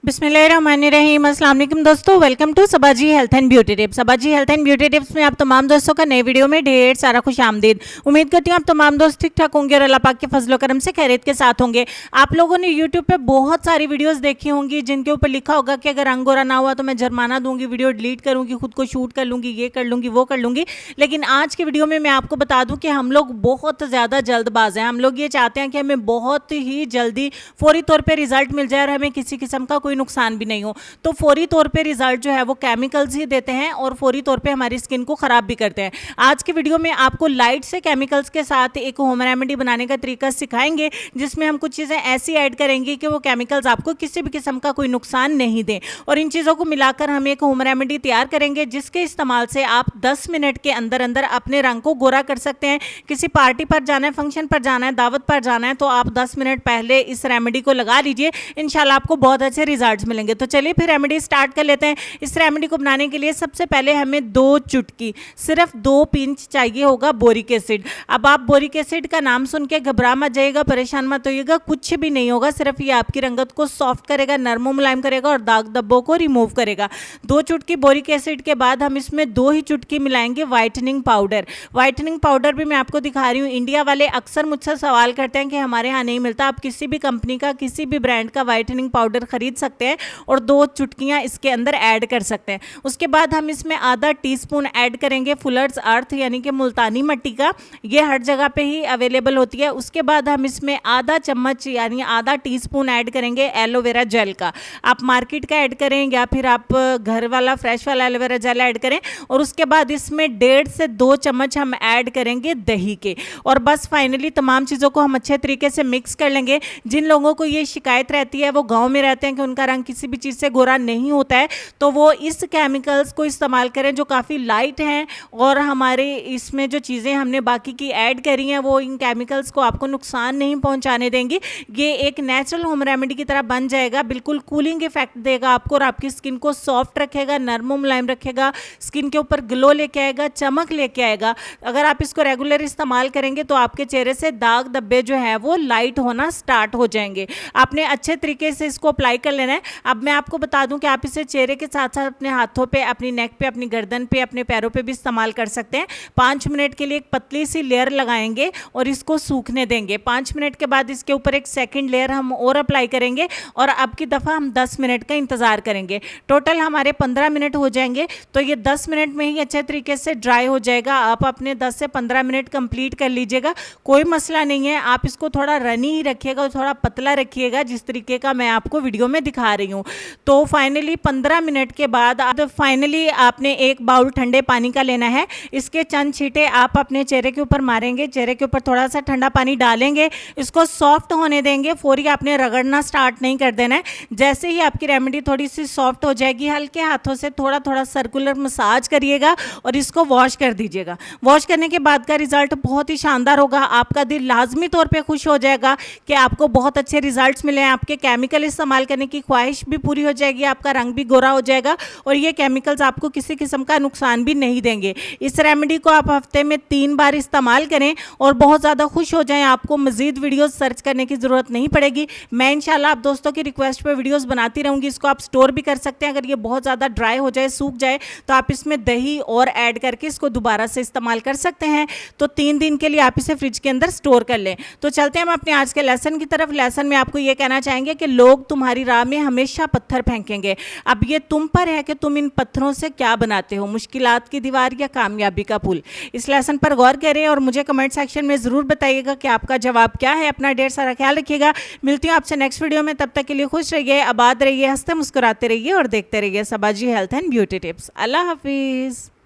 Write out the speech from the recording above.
बिस्मिल्लाहिर्रहमानिर्रहीम। अस्सलाम वालेकुम दोस्तों, welcome to Sabaji health and beauty tips. Sabaji health and beauty tips में आप तमाम दोस्तों का नए वीडियो में ढेर सारा खुश आमदीद। उम्मीद करती हूँ आप तमाम दोस्त ठीक ठाक होंगे और अल्लाह पाक के फजलो करम से खैरियत के साथ होंगे। आप लोगों ने यूट्यूब पे बहुत सारी वीडियोस देखी होंगी जिनके ऊपर लिखा होगा कि अगर रंग गोरा ना हुआ तो मैं जुर्माना दूंगी, वीडियो डिलीट करूंगी, खुद को शूट कर लूंगी, ये कर लूंगी, वो कर लूंगी। लेकिन आज की वीडियो में मैं आपको बता दूं कि हम लोग बहुत ज़्यादा जल्दबाज हैं। हम लोग ये चाहते हैं कि हमें बहुत ही जल्दी फौरी तौर पर रिजल्ट मिल जाए और हमें किसी किस्म का कोई नुकसान भी नहीं हो। तो फौरी तौर पे रिजल्ट जो है वो केमिकल्स ही देते हैं और फौरी तौर पे हमारी स्किन को खराब भी करते हैं। आज की वीडियो में आपको लाइट से केमिकल्स के साथ एक होम रेमेडी बनाने का तरीका सिखाएंगे जिसमें हम कुछ चीज़ें ऐसी ऐड करेंगे कि वो केमिकल्स आपको किसी भी किस्म का कोई नुकसान नहीं दें और इन चीज़ों को मिलाकर हम एक होम रेमेडी तैयार करेंगे जिसके इस्तेमाल से आप 10 मिनट के अंदर अंदर अपने रंग को गोरा कर सकते हैं। किसी पार्टी पर जाना है, फंक्शन पर जाना है, दावत पर जाना है तो आप 10 मिनट पहले इस रेमेडी को लगा लीजिए, इंशाल्लाह आपको बहुत अच्छे रिजल्ट्स मिलेंगे। तो चलिए फिर रेमेडी स्टार्ट कर लेते हैं। इस रेमेडी को बनाने के लिए सबसे पहले हमें 2 चुटकी, सिर्फ 2 पिंच चाहिए होगा बोरिक एसिड। अब आप बोरिक एसिड का नाम सुन के घबरा मत जाइएगा, परेशान मत होइएगा, कुछ भी नहीं होगा। सिर्फ ये आपकी रंगत को सॉफ्ट करेगा, नरम मुलायम करेगा और दाग धब्बों को रिमूव करेगा। 2 चुटकी बोरिक एसिड के बाद हम इसमें 2 ही चुटकी मिलाएंगे व्हाइटनिंग पाउडर। व्हाइटनिंग पाउडर भी मैं आपको दिखा रही हूँ। इंडिया वाले अक्सर मुझसे सवाल करते हैं कि हमारे यहाँ नहीं मिलता। आप किसी भी कंपनी का, किसी भी ब्रांड का व्हाइटनिंग पाउडर खरीद सकते हैं और 2 चुटकियां इसके अंदर ऐड कर सकते हैं। उसके बाद हम इसमें आधा टीस्पून ऐड करेंगे फुलर्स अर्थ यानी कि मुल्तानी मिट्टी का, ये हर जगह पे ही अवेलेबल होती है। उसके बाद हम इसमें आधा चम्मच यानी आधा टीस्पून ऐड करेंगे एलोवेरा जेल का। आप मार्केट का ऐड करें या फिर आप घर वाला फ्रेश वाला एलोवेरा जेल ऐड करें। और उसके बाद इसमें 1.5 से 2 चम्मच हम ऐड करेंगे दही के। और बस फाइनली तमाम चीज़ों को हम अच्छे तरीके से मिक्स कर लेंगे। जिन लोगों को ये शिकायत रहती है, वो गाँव में रहते हैं कि उनका रंग किसी भी चीज़ से गोरा नहीं होता है, तो वो इस केमिकल्स को इस्तेमाल करें जो काफ़ी लाइट हैं और हमारे इसमें जो चीज़ें हमने बाकी की ऐड करी हैं वो इन केमिकल्स को आपको नुकसान नहीं पहुंचाने देंगी। ये एक नेचुरल होम रेमेडी की तरह बन जाएगा, बिल्कुल कूलिंग इफेक्ट देगा आपको और आपकी स्किन को सॉफ्ट रखेगा, नरम मुलायम रखेगा, स्किन के ऊपर ग्लो लेके आएगा, चमक लेके आएगा। अगर आप इसको रेगुलर इस्तेमाल करेंगे तो आपके चेहरे से दाग धब्बे जो है वो लाइट होना स्टार्ट हो जाएंगे। आपने अच्छे तरीके से इसको अप्लाई कर लेना है। अब मैं आपको बता दूं कि आप इसे चेहरे के साथ साथ अपने हाथों पे, अपनी नेक पे, अपनी गर्दन पे, अपने पैरों पे भी इस्तेमाल कर सकते हैं। 5 मिनट के लिए एक पतली सी लेयर लगाएंगे और इसको सूखने देंगे। 5 मिनट के बाद इसके ऊपर एक सेकंड लेयर हम और अप्लाई करेंगे और अब की दफ़ा हम 10 मिनट का इंतज़ार करेंगे। टोटल हमारे 15 मिनट हो जाएंगे तो ये 10 मिनट में ही अच्छे तरीके से ड्राई हो जाएगा। आप अपने 10 से 15 मिनट कंप्लीट कर लीजिएगा, कोई मसला नहीं है। आप इसको थोड़ा रनी ही रखिएगा, थोड़ा पतला रखिएगा जिस तरीके का मैं आपको वीडियो में दिखा रही हूँ। तो फाइनली 15 मिनट के बाद फाइनली आपने एक बाउल ठंडे पानी का लेना है। इसके चंद छींटे आप अपने चेहरे के ऊपर मारेंगे, चेहरे के ऊपर थोड़ा सा ठंडा पानी डालेंगे, इसको सॉफ्ट होने देंगे। फौरी आपने रगड़ना स्टार्ट नहीं कर देना है। जैसे ही आपकी रेमेडी थोड़ी सी सॉफ्ट हो जाएगी, हल्के हाथों से थोड़ा थोड़ा सर्कुलर मसाज करिएगा और इसको वॉश कर दीजिएगा। वॉश करने के बाद का रिजल्ट बहुत ही शानदार होगा। आपका दिल लाजमी तौर पर खुश हो जाएगा कि आपको बहुत अच्छे रिजल्ट्स मिले हैं। आपके केमिकल इस्तेमाल करने की ख्वाहिश भी पूरी हो जाएगी, आपका रंग भी गोरा हो जाएगा और ये केमिकल्स आपको किसी किस्म का नुकसान भी नहीं देंगे। इस रेमेडी को आप हफ्ते में 3 बार इस्तेमाल करें और बहुत ज़्यादा खुश हो जाएं। आपको मज़ीद वीडियोस सर्च करने की ज़रूरत नहीं पड़ेगी। मैं इंशाल्लाह आप दोस्तों की रिक्वेस्ट पे वीडियोस बनाती रहूँगी। इसको आप स्टोर भी कर सकते हैं। अगर ये बहुत ज़्यादा ड्राई हो जाए, सूख जाए, तो आप इसमें दही और ऐड करके इसको दोबारा से इस्तेमाल कर सकते हैं। तो 3 दिन के लिए आप इसे फ्रिज के अंदर स्टोर कर लें। तो चलते हैं हम अपने आज के लेसन की तरफ। लेसन में आपको ये कहना चाहेंगे कि लोग तुम्हारी राह में हमेशा पत्थर फेंकेंगे, अब ये तुम पर है कि तुम इन पत्थरों से क्या बनाते हो, मुश्किलात की दीवार या कामयाबी का पुल। इस लेसन पर गौर करें और मुझे कमेंट सेक्शन में ज़रूर बताइएगा कि आपका जवाब क्या है। अपना ढेर सारा ख्याल रखिएगा। मिलती हूँ आपसे नेक्स्ट वीडियो में। तब तक के लिए खुश रहिए, आबाद रहिए, हंसते मुस्कुराते रहिए और देखते रहिए सबाजी हेल्थ एंड ब्यूटी टिप्स। अल्लाह हाफिज़।